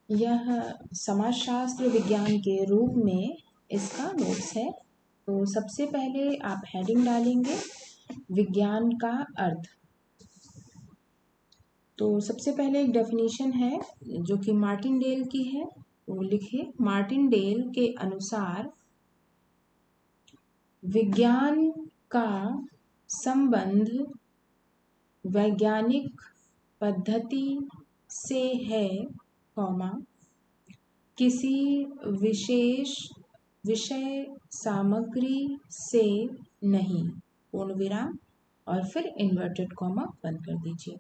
यह समाजशास्त्र विज्ञान के रूप में इसका नोट्स है। तो सबसे पहले आप हेडिंग डालेंगे विज्ञान का अर्थ। तो सबसे पहले एक डेफिनेशन है जो कि मार्टिनडेल की है, वो लिखिए। मार्टिनडेल के अनुसार विज्ञान का संबंध वैज्ञानिक पद्धति से है, किसी विशेष विषय सामग्री से नहीं, पूर्ण विराम, और फिर इन्वर्टेड कॉमा बंद कर दीजिए।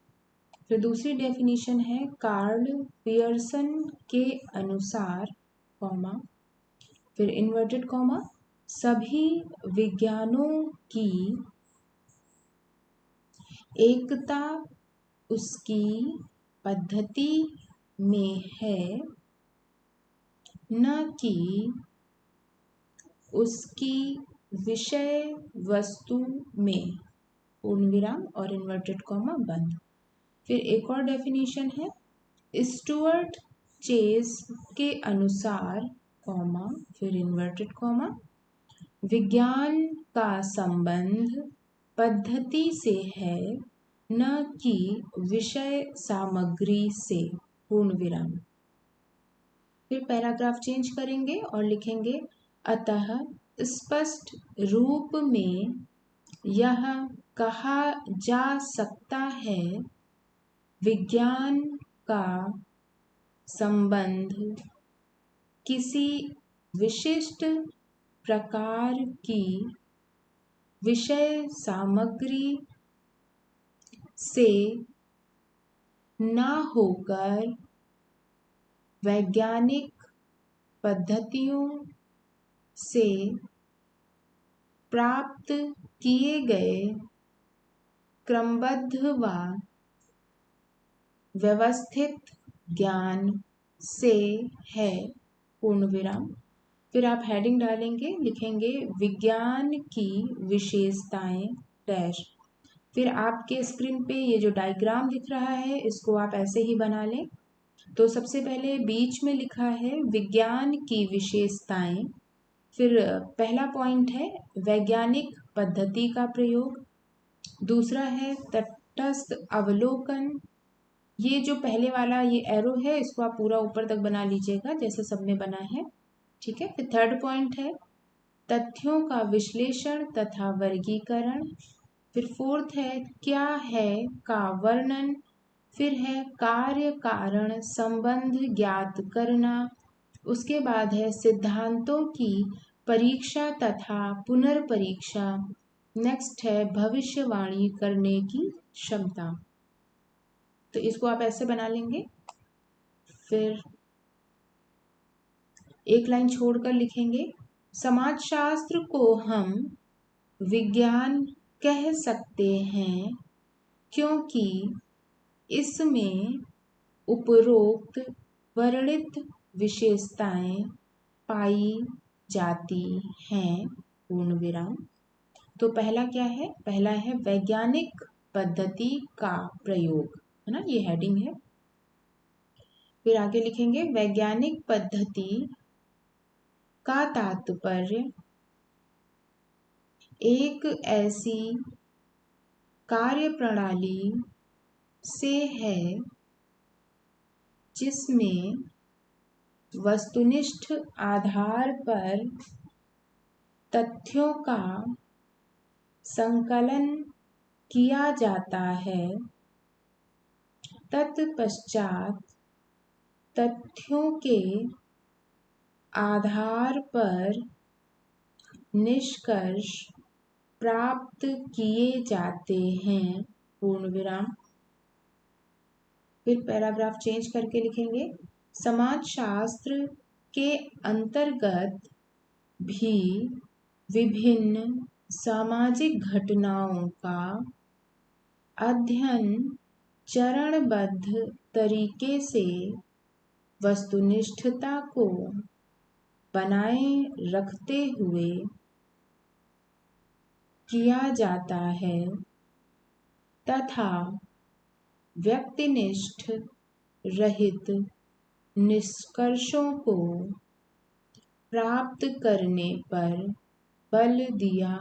फिर दूसरी डेफिनेशन है कार्ल पियर्सन के अनुसार, फिर इन्वर्टेड कॉमा, सभी विज्ञानों की एकता उसकी पद्धति में है, न कि उसकी विषय वस्तु में, पूर्ण विराम और इन्वर्टेड कॉमा बंद। फिर एक और डेफिनेशन है स्टुअर्ट चेस के अनुसार, फिर इन्वर्टेड कॉमा, विज्ञान का संबंध पद्धति से है, न कि विषय सामग्री से, पूर्ण विराम। फिर पैराग्राफ चेंज करेंगे और लिखेंगे अतः स्पष्ट रूप में यह कहा जा सकता है विज्ञान का संबंध किसी विशिष्ट प्रकार की विषय सामग्री से न होकर वैज्ञानिक पद्धतियों से प्राप्त किए गए क्रमबद्ध व व्यवस्थित ज्ञान से है, पूर्ण विराम। फिर आप हेडिंग डालेंगे, लिखेंगे विज्ञान की विशेषताएं डैश। फिर आपके स्क्रीन पे ये जो डायग्राम दिख रहा है इसको आप ऐसे ही बना लें। तो सबसे पहले बीच में लिखा है विज्ञान की विशेषताएं, फिर पहला पॉइंट है वैज्ञानिक पद्धति का प्रयोग, दूसरा है तटस्थ अवलोकन। ये जो पहले वाला ये एरो है इसको आप पूरा ऊपर तक बना लीजिएगा जैसे सब में बना है, ठीक है। फिर थर्ड पॉइंट है तथ्यों का विश्लेषण तथा वर्गीकरण। फिर फोर्थ है क्या है का वर्णन। फिर है कार्य कारण संबंध ज्ञात करना। उसके बाद है सिद्धांतों की परीक्षा तथा पुनर्परीक्षा। नेक्स्ट है भविष्यवाणी करने की क्षमता। तो इसको आप ऐसे बना लेंगे। फिर एक लाइन छोड़कर लिखेंगे समाजशास्त्र को हम विज्ञान कह सकते हैं क्योंकि इसमें उपरोक्त वर्णित विशेषताएं पाई जाती हैं, पूर्ण विराम। तो पहला क्या है, पहला है वैज्ञानिक पद्धति का प्रयोग, है ना, ये हेडिंग है। फिर आगे लिखेंगे वैज्ञानिक पद्धति का तात्पर्य एक ऐसी कार्यप्रणाली से है जिसमें वस्तुनिष्ठ आधार पर तथ्यों का संकलन किया जाता है, तत्पश्चात तथ्यों के आधार पर निष्कर्ष प्राप्त किए जाते हैं, पूर्ण विराम। फिर पैराग्राफ चेंज करके लिखेंगे समाजशास्त्र के अंतर्गत भी विभिन्न सामाजिक घटनाओं का अध्ययन चरणबद्ध तरीके से वस्तुनिष्ठता को बनाए रखते हुए किया जाता है तथा व्यक्तिनिष्ठ रहित निष्कर्षों को प्राप्त करने पर बल दिया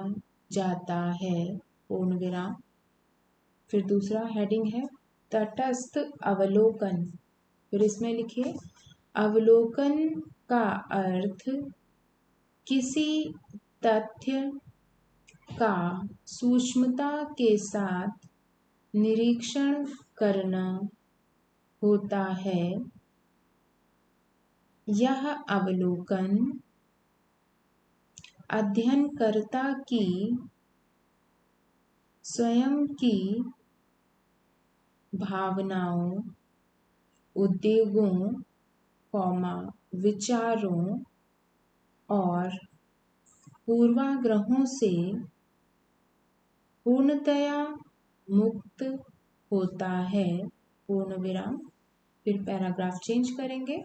जाता है। पूर्ण विराम। फिर दूसरा हेडिंग है तटस्थ अवलोकन। फिर इसमें लिखिए अवलोकन का अर्थ किसी तथ्य का सूक्ष्मता के साथ निरीक्षण करना होता है। यह अवलोकन अध्ययनकर्ता की स्वयं की भावनाओं, उद्वेगों, विचारों और पूर्वाग्रहों से पूर्णतया मुक्त होता है। पूर्ण विराम। फिर पैराग्राफ चेंज करेंगे।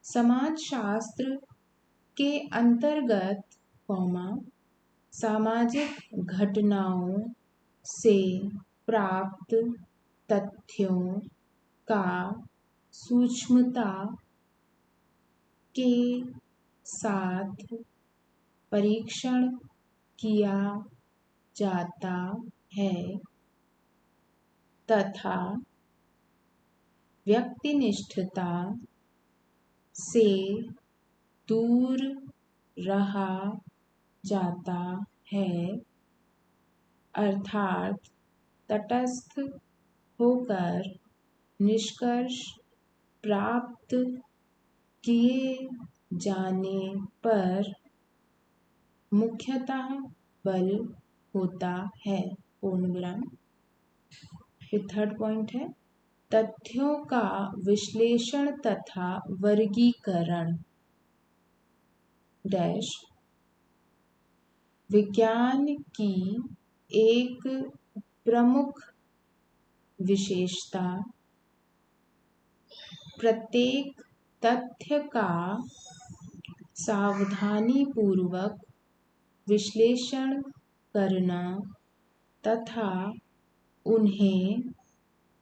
समाज शास्त्र के अंतर्गत सामाजिक घटनाओं से प्राप्त तथ्यों का सूक्ष्मता के साथ परीक्षण किया जाता है तथा व्यक्तिनिष्ठता से दूर रहा जाता है, अर्थात तटस्थ होकर निष्कर्ष प्राप्त किए जाने पर मुख्यतः बल होता है। पूर्ण विराम। फिर थर्ड पॉइंट है तथ्यों का विश्लेषण तथा वर्गीकरण डैश। विज्ञान की एक प्रमुख विशेषता प्रत्येक तथ्य का सावधानीपूर्वक विश्लेषण करना तथा उन्हें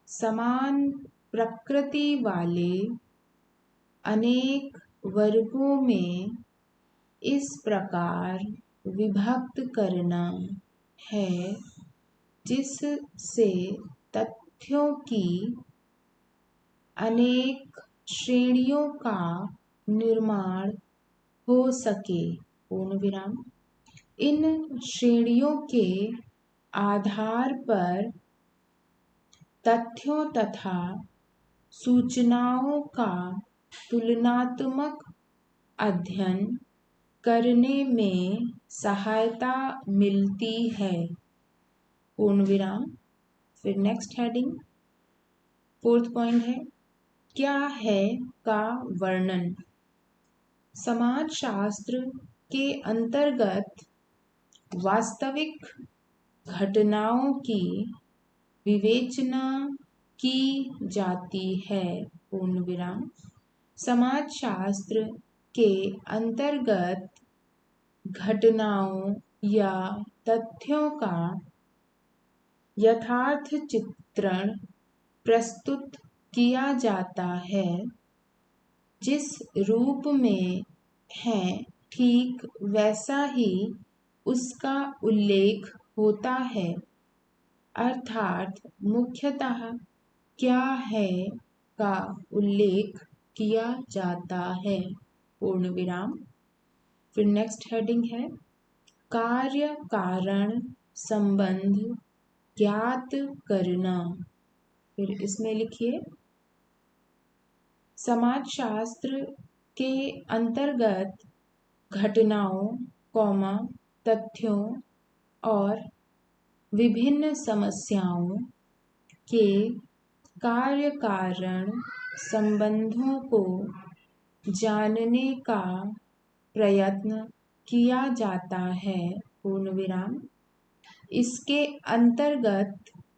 समान प्रकृति वाले अनेक वर्गों में इस प्रकार विभक्त करना है जिससे तथ्यों की अनेक श्रेणियों का निर्माण हो सके। पूर्ण विराम। इन श्रेणियों के आधार पर तथ्यों तथा सूचनाओं का तुलनात्मक अध्ययन करने में सहायता मिलती है। पूर्ण विराम। फिर नेक्स्ट हेडिंग फोर्थ पॉइंट है क्या है का वर्णन। समाजशास्त्र के अंतर्गत वास्तविक घटनाओं की विवेचना की जाती है। पूर्ण विराम। समाजशास्त्र के अंतर्गत घटनाओं या तथ्यों का यथार्थ चित्रण प्रस्तुत किया जाता है जिस रूप में है ठीक वैसा ही उसका उल्लेख होता है, अर्थात मुख्यतः क्या है का उल्लेख किया जाता है। पूर्ण विराम। फिर नेक्स्ट हेडिंग है कार्य कारण संबंध ज्ञात करना। फिर इसमें लिखिए समाजशास्त्र के अंतर्गत घटनाओं, तथ्यों और विभिन्न समस्याओं के कार्य कारण संबंधों को जानने का प्रयत्न किया जाता है। पूर्ण विराम। इसके अंतर्गत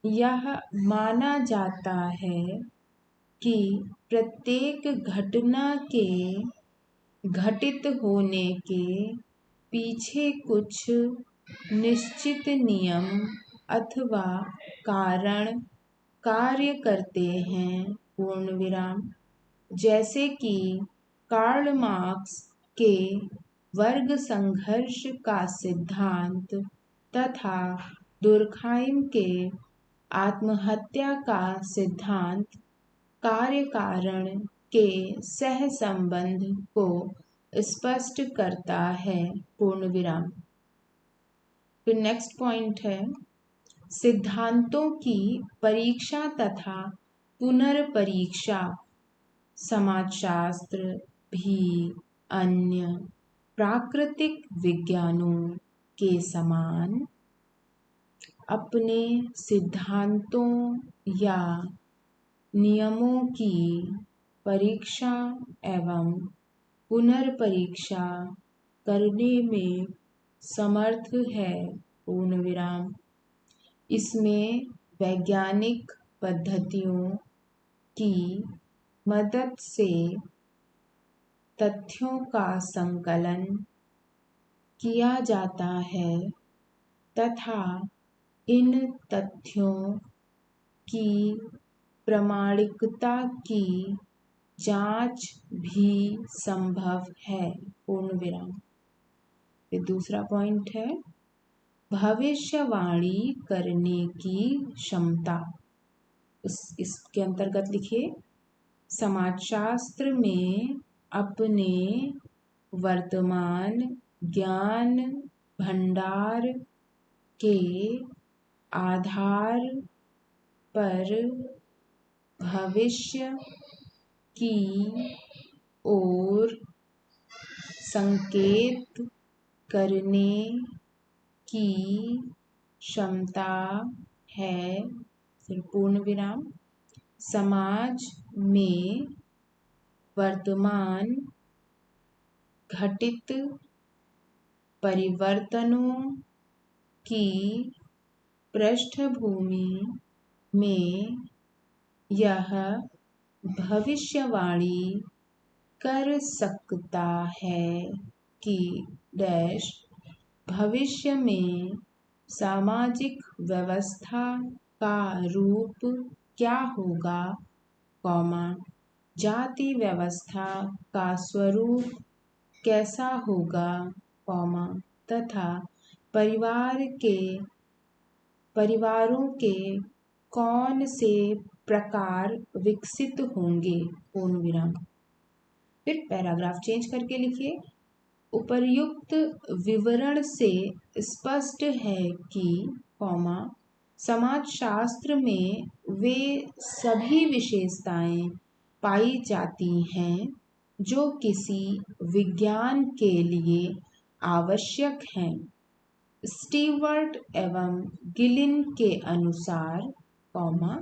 यह माना जाता है कि प्रत्येक घटना के घटित होने के पीछे कुछ निश्चित नियम अथवा कारण कार्य करते हैं। पूर्ण विराम। जैसे कि कार्ल मार्क्स के वर्ग संघर्ष का सिद्धांत तथा दुर्खाइम के आत्महत्या का सिद्धांत कार्य कारण के सहसंबंध को स्पष्ट करता है। पूर्ण विराम। फिर नेक्स्ट पॉइंट है सिद्धांतों की परीक्षा तथा पुनर्परीक्षा। समाजशास्त्र भी अन्य प्राकृतिक विज्ञानों के समान अपने सिद्धांतों या नियमों की परीक्षा एवं पुनर्परीक्षा करने में समर्थ है। पूर्ण विराम। इसमें वैज्ञानिक पद्धतियों की मदद से तथ्यों का संकलन किया जाता है तथा इन तथ्यों की प्रामाणिकता की जांच भी संभव है। पूर्ण विराम। फिर दूसरा पॉइंट है भविष्यवाणी करने की क्षमता। इसके अंतर्गत लिखिए समाजशास्त्र में अपने वर्तमान ज्ञान भंडार के आधार पर भविष्य की ओर संकेत करने की क्षमता है। फिर पूर्ण विराम। समाज में वर्तमान घटित परिवर्तनों की पृष्ठभूमि में यह भविष्यवाणी कर सकता है कि डैश भविष्य में सामाजिक व्यवस्था का रूप क्या होगा, कॉमा जाति व्यवस्था का स्वरूप कैसा होगा, कॉमा तथा परिवारों के कौन से प्रकार विकसित होंगे। पूर्ण विराम। फिर पैराग्राफ चेंज करके लिखिए उपर्युक्त विवरण से स्पष्ट है कि कॉमा समाजशास्त्र में वे सभी विशेषताएं पाई जाती हैं जो किसी विज्ञान के लिए आवश्यक हैं। स्टीवर्ट एवं गिलिन के अनुसार कॉमा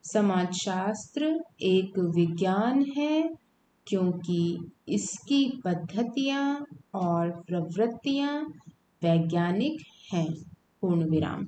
समाजशास्त्र एक विज्ञान है क्योंकि इसकी पद्धतियां और प्रवृत्तियां वैज्ञानिक हैं। पूर्ण विराम।